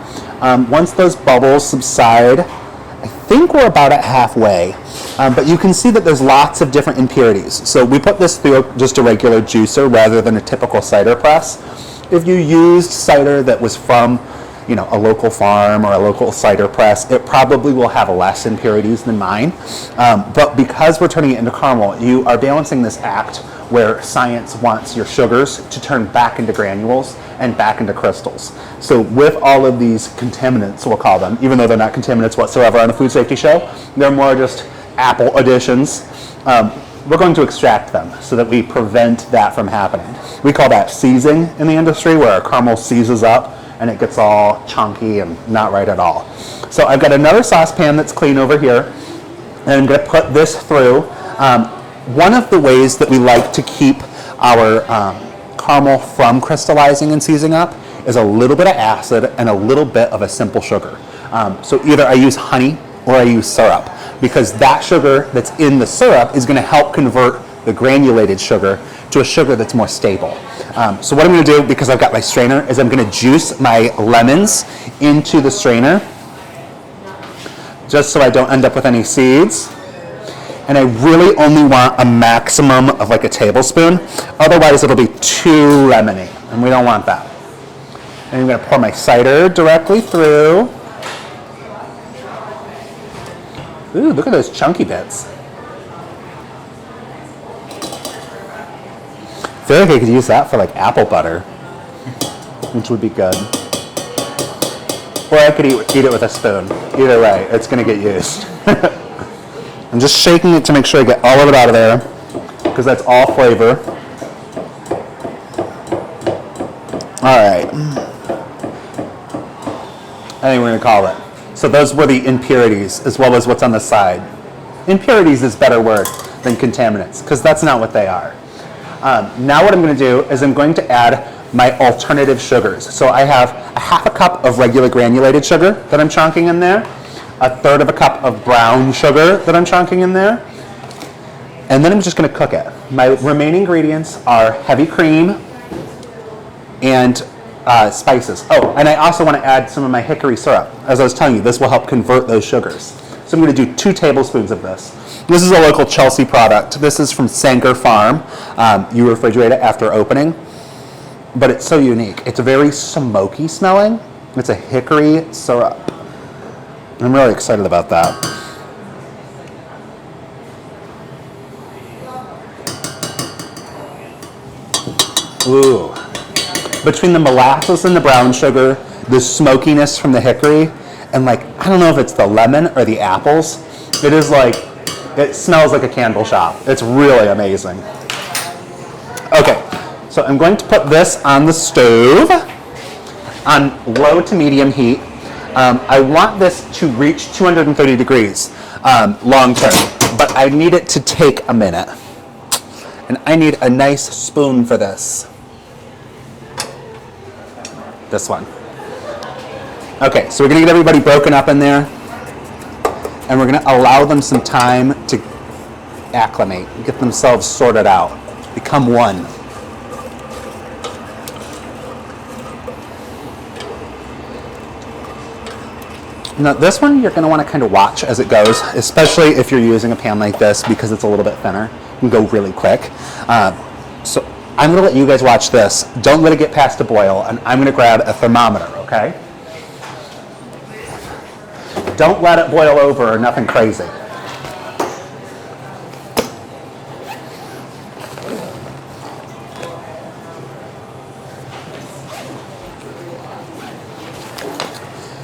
Speaker 1: Once those bubbles subside, I think we're about at halfway. But you can see that there's lots of different impurities. So we put this through just a regular juicer rather than a typical cider press. If you used cider that was from, a local farm or a local cider press, it probably will have less impurities than mine. But because we're turning it into caramel, you are balancing this act where science wants your sugars to turn back into granules and back into crystals. So with all of these contaminants, we'll call them, even though they're not contaminants whatsoever on a food safety show, they're more just apple additions. We're going to extract them so that we prevent that from happening. We call that seizing in the industry, where a caramel seizes up and it gets all chunky and not right at all. So I've got another saucepan that's clean over here, and I'm going to put this through. One of the ways that we like to keep our caramel from crystallizing and seizing up is a little bit of acid and a little bit of a simple sugar. So either I use honey or I use syrup, because that sugar that's in the syrup is going to help convert the granulated sugar to a sugar that's more stable. So what I'm going to do, because I've got my strainer, is I'm going to juice my lemons into the strainer, just so I don't end up with any seeds. And I really only want a maximum of like a tablespoon, otherwise it'll be too lemony, and we don't want that. And I'm going to pour my cider directly through. Ooh, look at those chunky bits. I feel like I could use that for like apple butter, which would be good. Or I could eat it with a spoon. Either way, it's going to get used. I'm just shaking it to make sure I get all of it out of there, because that's all flavor. All right. I think we're going to call it. So those were the impurities, as well as what's on the side. Impurities is a better word than contaminants, because that's not what they are. Now what I'm going to do is I'm going to add my alternative sugars. So I have a half a cup of regular granulated sugar that I'm chunking in there, a third of a cup of brown sugar that I'm chunking in there, and then I'm just going to cook it. My remaining ingredients are heavy cream and spices. Oh, and I also want to add some of my hickory syrup. As I was telling you, this will help convert those sugars. So I'm going to do 2 tablespoons of this. This is a local Chelsea product. This is from Sanger Farm. You refrigerate it after opening, but it's so unique. It's very smoky smelling. It's a hickory syrup. I'm really excited about that. Ooh. Between the molasses and the brown sugar, the smokiness from the hickory, and like, I don't know if it's the lemon or the apples, it smells like a candle shop. It's really amazing. Okay, so I'm going to put this on the stove on low to medium heat. I want this to reach 230 degrees long term, but I need it to take a minute. And I need a nice spoon for this. This one. Okay, so we're going to get everybody broken up in there, and we're going to allow them some time to acclimate, get themselves sorted out, become one. Now this one you're going to want to kind of watch as it goes, especially if you're using a pan like this because it's a little bit thinner. It can go really quick. So I'm going to let you guys watch this. Don't let it get past a boil, and I'm going to grab a thermometer, okay? Don't let it boil over or nothing crazy.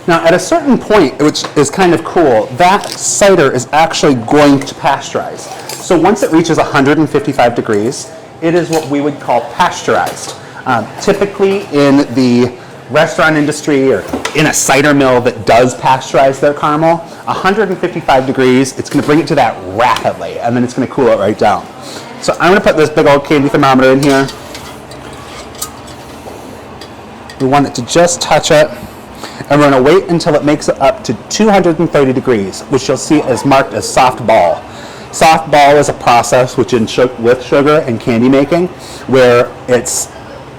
Speaker 1: Now, at a certain point, which is kind of cool, that cider is actually going to pasteurize. So once it reaches 155 degrees, it is what we would call pasteurized. Typically in the restaurant industry or in a cider mill that does pasteurize their caramel, 155 degrees, it's going to bring it to that rapidly, and then it's going to cool it right down. So I'm going to put this big old candy thermometer in here. We want it to just touch it. And we're going to wait until it makes it up to 230 degrees, which you'll see is marked as soft ball. Soft ball is a process with sugar and candy making where it's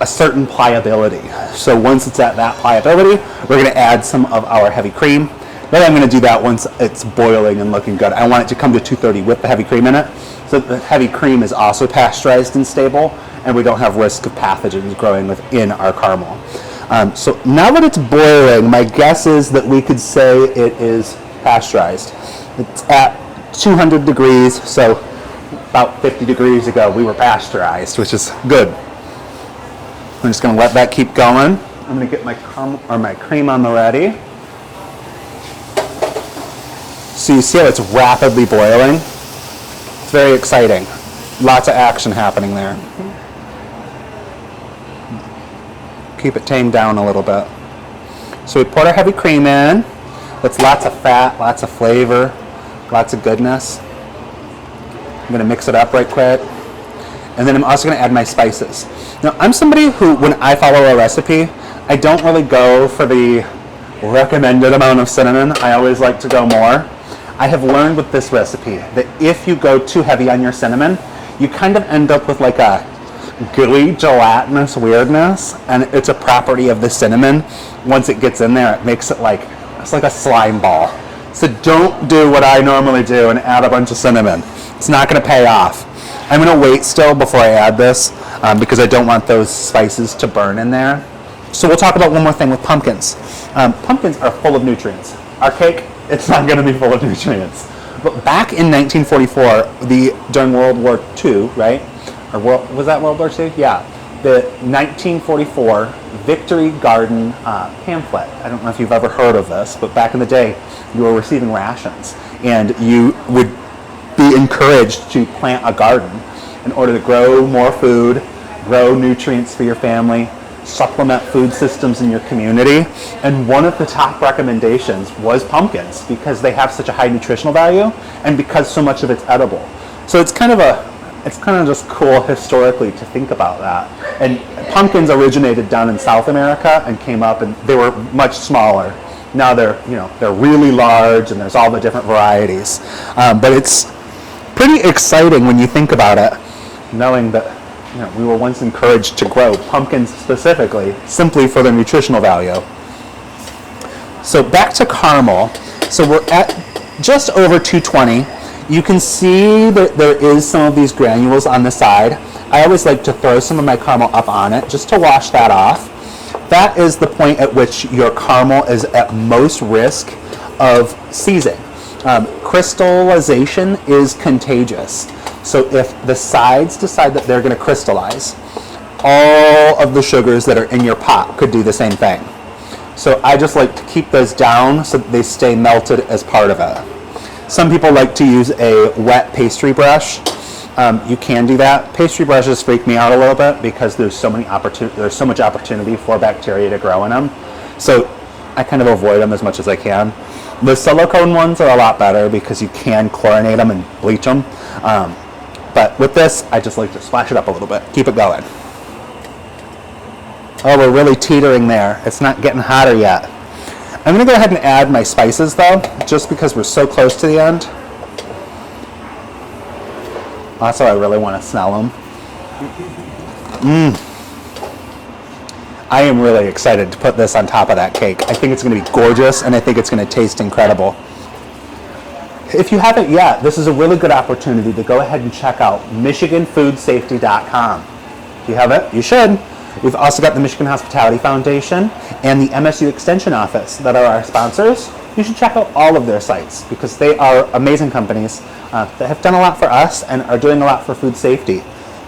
Speaker 1: a certain pliability. So once it's at that pliability, we're going to add some of our heavy cream. Then I'm going to do that once it's boiling and looking good. I want it to come to 230 with the heavy cream in it. So the heavy cream is also pasteurized and stable, and we don't have risk of pathogens growing within our caramel. So now that it's boiling, my guess is that we could say it is pasteurized. It's at 200 degrees, so about 50 degrees ago we were pasteurized, which is good. I'm just going to let that keep going. I'm going to get my cream on the ready. So you see how it's rapidly boiling? It's very exciting. Lots of action happening there. Keep it tamed down a little bit. So we put our heavy cream in. That's lots of fat, lots of flavor, lots of goodness. I'm going to mix it up right quick. And then I'm also going to add my spices. Now, I'm somebody who, when I follow a recipe, I don't really go for the recommended amount of cinnamon. I always like to go more. I have learned with this recipe that if you go too heavy on your cinnamon, you kind of end up with like a gooey, gelatinous weirdness, and it's a property of the cinnamon. Once it gets in there, it makes it like, it's like a slime ball. So don't do what I normally do and add a bunch of cinnamon. It's not going to pay off. I'm going to wait still before I add this because I don't want those spices to burn in there. So we'll talk about one more thing with pumpkins. Pumpkins are full of nutrients. Our cake, it's not going to be full of nutrients. But back in 1944, during World War II, right? Or was that World War II? Yeah. The 1944 Victory Garden pamphlet. I don't know if you've ever heard of this, but back in the day, you were receiving rations, and you would be encouraged to plant a garden in order to grow more food, grow nutrients for your family, supplement food systems in your community. And one of the top recommendations was pumpkins because they have such a high nutritional value and because so much of it's edible. So it's kind of just cool historically to think about that. And pumpkins originated down in South America and came up, and they were much smaller. Now they're really large, and there's all the different varieties. But it's pretty exciting when you think about it, knowing that we were once encouraged to grow pumpkins specifically, simply for their nutritional value. So back to caramel. So we're at just over 220. You can see that there is some of these granules on the side. I always like to throw some of my caramel up on it just to wash that off. That is the point at which your caramel is at most risk of seizing. Crystallization is contagious. So if the sides decide that they're going to crystallize, all of the sugars that are in your pot could do the same thing. So I just like to keep those down so that they stay melted as part of it. Some people like to use a wet pastry brush. You can do that. Pastry brushes freak me out a little bit because there's so much opportunity for bacteria to grow in them. So I kind of avoid them as much as I can. The silicone ones are a lot better because you can chlorinate them and bleach them. But with this, I just like to splash it up a little bit. Keep it going. Oh, we're really teetering there. It's not getting hotter yet. I'm going to go ahead and add my spices though, just because we're so close to the end. Also, I really want to smell them. I am really excited to put this on top of that cake. I think it's going to be gorgeous, and I think it's going to taste incredible. If you haven't yet, this is a really good opportunity to go ahead and check out MichiganFoodSafety.com. If you haven't, you should. We've also got the Michigan Hospitality Foundation and the MSU Extension Office that are our sponsors. You should check out all of their sites because they are amazing companies that have done a lot for us and are doing a lot for food safety.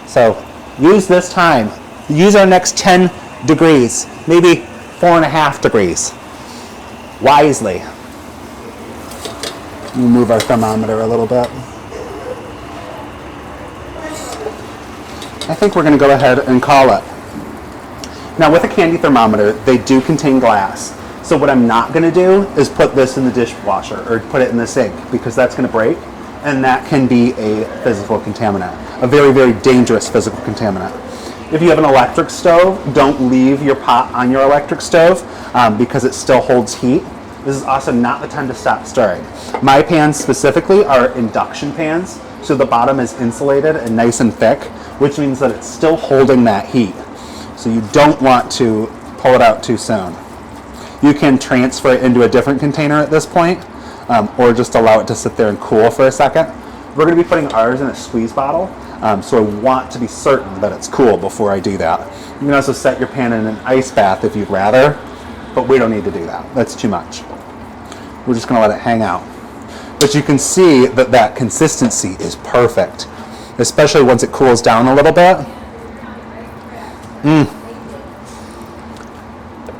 Speaker 1: So use this time. Use our next 10 degrees, maybe 4.5 degrees, wisely. We'll move our thermometer a little bit. I think we're going to go ahead and call it. Now with a candy thermometer, they do contain glass. So what I'm not going to do is put this in the dishwasher or put it in the sink because that's going to break, and that can be a physical contaminant, a very, very dangerous physical contaminant. If you have an electric stove, don't leave your pot on your electric stove because it still holds heat. This is also not the time to stop stirring. My pans specifically are induction pans, so the bottom is insulated and nice and thick, which means that it's still holding that heat. So you don't want to pull it out too soon. You can transfer it into a different container at this point, or just allow it to sit there and cool for a second. We're going to be putting ours in a squeeze bottle, so I want to be certain that it's cool before I do that. You can also set your pan in an ice bath if you'd rather, but we don't need to do that. That's too much. We're just going to let it hang out. But you can see that that consistency is perfect, especially once it cools down a little bit.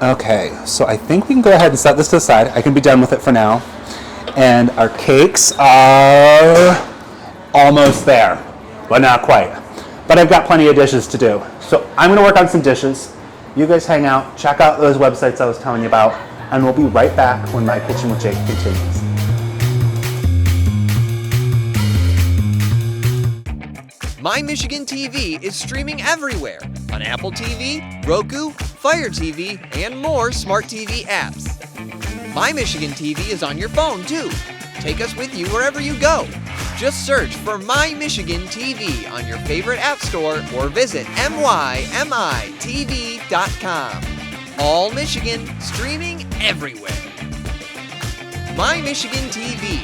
Speaker 1: Okay, so I think we can go ahead and set this to the side. I can be done with it for now. And our cakes are almost there, but not quite. But I've got plenty of dishes to do. So I'm going to work on some dishes. You guys hang out, check out those websites I was telling you about, and we'll be right back when My Kitchen with Jake continues.
Speaker 3: My Michigan TV is streaming everywhere on Apple TV, Roku, Fire TV, and more smart TV apps. My Michigan TV is on your phone too. Take us with you wherever you go. Just search for My Michigan TV on your favorite app store or visit mymitv.com. All Michigan, streaming everywhere. My Michigan TV.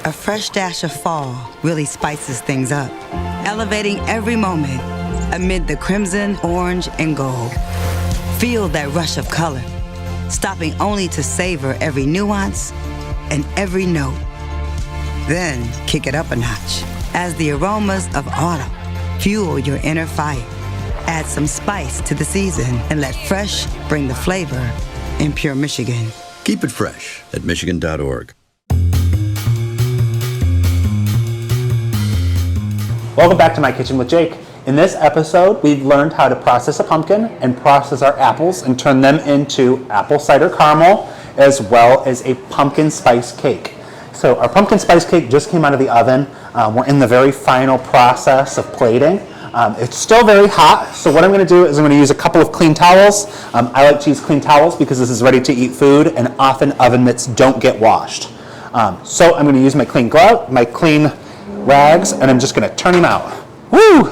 Speaker 13: A fresh dash of fall really spices things up, elevating every moment amid the crimson, orange, and gold. Feel that rush of color, stopping only to savor every nuance and every note. Then kick it up a notch as the aromas of autumn fuel your inner fire. Add some spice to the season and let fresh bring the flavor in pure Michigan.
Speaker 14: Keep it fresh at Michigan.org.
Speaker 1: Welcome back to My Kitchen with Jake. In this episode, we've learned how to process a pumpkin and process our apples and turn them into apple cider caramel, as well as a pumpkin spice cake. So our pumpkin spice cake just came out of the oven. We're in the very final process of plating. It's still very hot, so what I'm going to do is I'm going to use a couple of clean towels. I like to use clean towels because this is ready to eat food, and often oven mitts don't get washed. So I'm going to use my clean rags, and I'm just going to turn them out. Woo!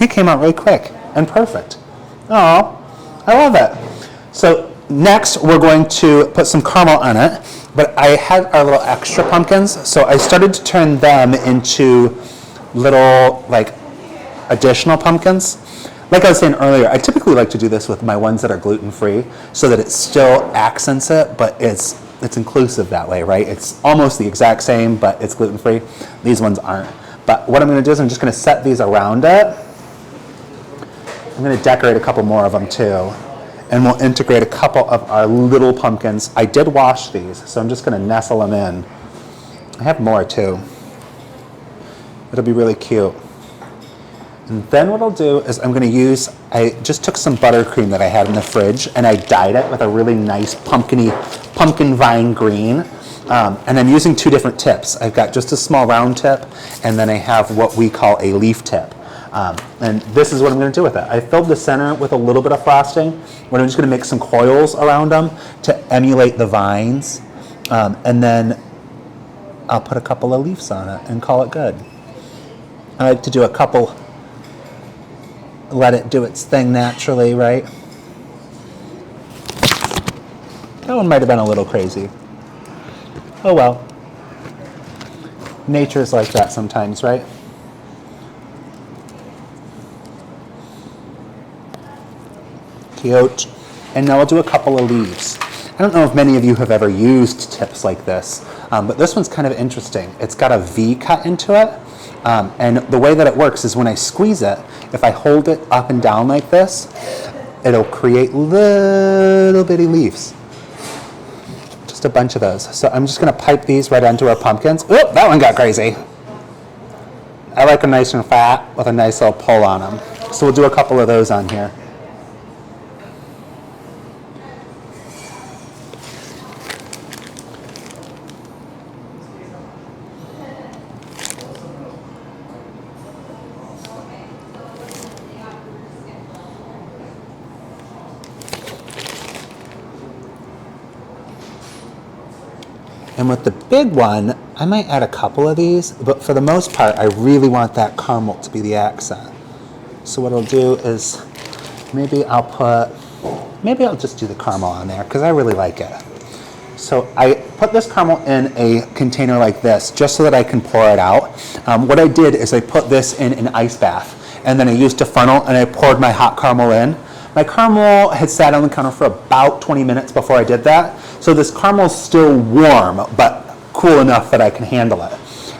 Speaker 1: It came out really quick and perfect. Oh, I love it. So next we're going to put some caramel on it, but I had our little extra pumpkins, so I started to turn them into little additional pumpkins. Like I was saying earlier, I typically like to do this with my ones that are gluten-free so that it still accents it, but it's inclusive that way, right? It's almost the exact same, but it's gluten-free. These ones aren't. But what I'm going to do is I'm just going to set these around it. I'm going to decorate a couple more of them too. And we'll integrate a couple of our little pumpkins. I did wash these, so I'm just going to nestle them in. I have more too. It'll be really cute. And then what I'll do is I'm gonna use, I just took some buttercream that I had in the fridge and I dyed it with a really nice pumpkin vine green. And I'm using two different tips. I've got just a small round tip, and then I have what we call a leaf tip. And this is what I'm gonna do with it. I filled the center with a little bit of frosting, but I'm just gonna make some coils around them to emulate the vines. And then I'll put a couple of leaves on it and call it good. I like to do a couple, let it do its thing naturally, right? That one might have been a little crazy. Oh well. Nature's like that sometimes, right? Cute. And now I'll do a couple of leaves. I don't know if many of you have ever used tips like this, but this one's kind of interesting. It's got a V cut into it, and the way that it works is when I squeeze it, if I hold it up and down like this, it'll create little bitty leaves. Just a bunch of those. So I'm just gonna pipe these right onto our pumpkins. Oop, that one got crazy. I like them nice and fat with a nice little pull on them. So we'll do a couple of those on here. And with the big one, I might add a couple of these, but for the most part, I really want that caramel to be the accent. So what I'll do is maybe I'll just do the caramel on there because I really like it. So I put this caramel in a container like this just so that I can pour it out. What I did is I put this in an ice bath, and then I used a funnel and I poured my hot caramel in. My caramel had sat on the counter for about 20 minutes before I did that. So this caramel's still warm, but cool enough that I can handle it.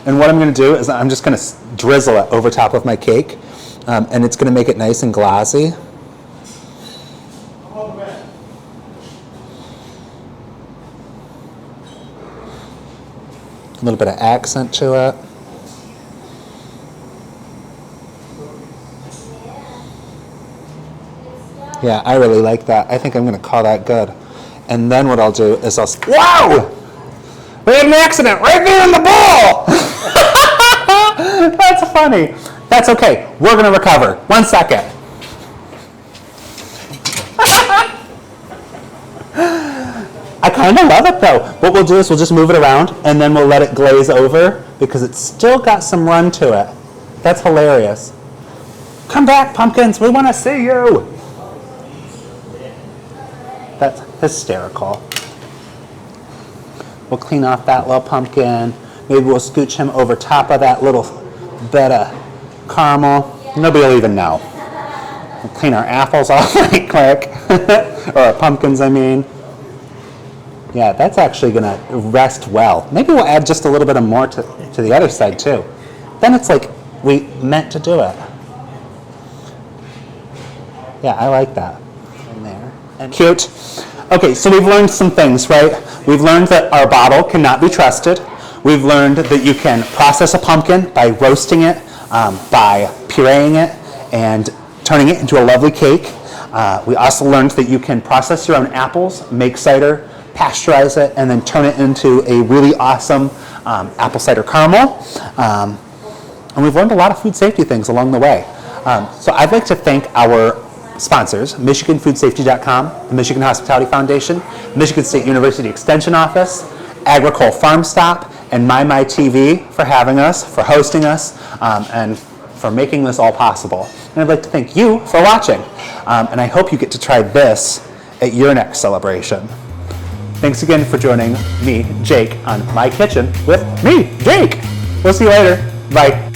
Speaker 1: And what I'm gonna do is I'm just gonna drizzle it over top of my cake, and it's gonna make it nice and glossy. A little bit of accent to it. Yeah, I really like that. I think I'm gonna call that good. And then what I'll do is wow! We had an accident right there in the bowl! That's funny. That's okay, we're gonna recover. 1 second. I kind of love it though. What we'll do is we'll just move it around and then we'll let it glaze over because it's still got some run to it. That's hilarious. Come back, pumpkins, we wanna see you. That's hysterical. We'll clean off that little pumpkin. Maybe we'll scooch him over top of that little bit of caramel. Nobody will even know. We'll clean our apples off right quick. Or our pumpkins, I mean. Yeah, that's actually gonna rest well. Maybe we'll add just a little bit of more to the other side too. Then it's like we meant to do it. Yeah, I like that. In there. And cute. Okay, so we've learned some things, right? We've learned that our bottle cannot be trusted. We've learned that you can process a pumpkin by roasting it, by pureeing it, and turning it into a lovely cake. We also learned that you can process your own apples, make cider, pasteurize it, and then turn it into a really awesome apple cider caramel. And we've learned a lot of food safety things along the way. So I'd like to thank our sponsors, MichiganFoodSafety.com, the Michigan Hospitality Foundation, Michigan State University Extension Office, Agricole Farm Stop, and MyTV for having us, for hosting us, and for making this all possible. And I'd like to thank you for watching. And I hope you get to try this at your next celebration. Thanks again for joining me, Jake, on My Kitchen with me, Jake. We'll see you later. Bye.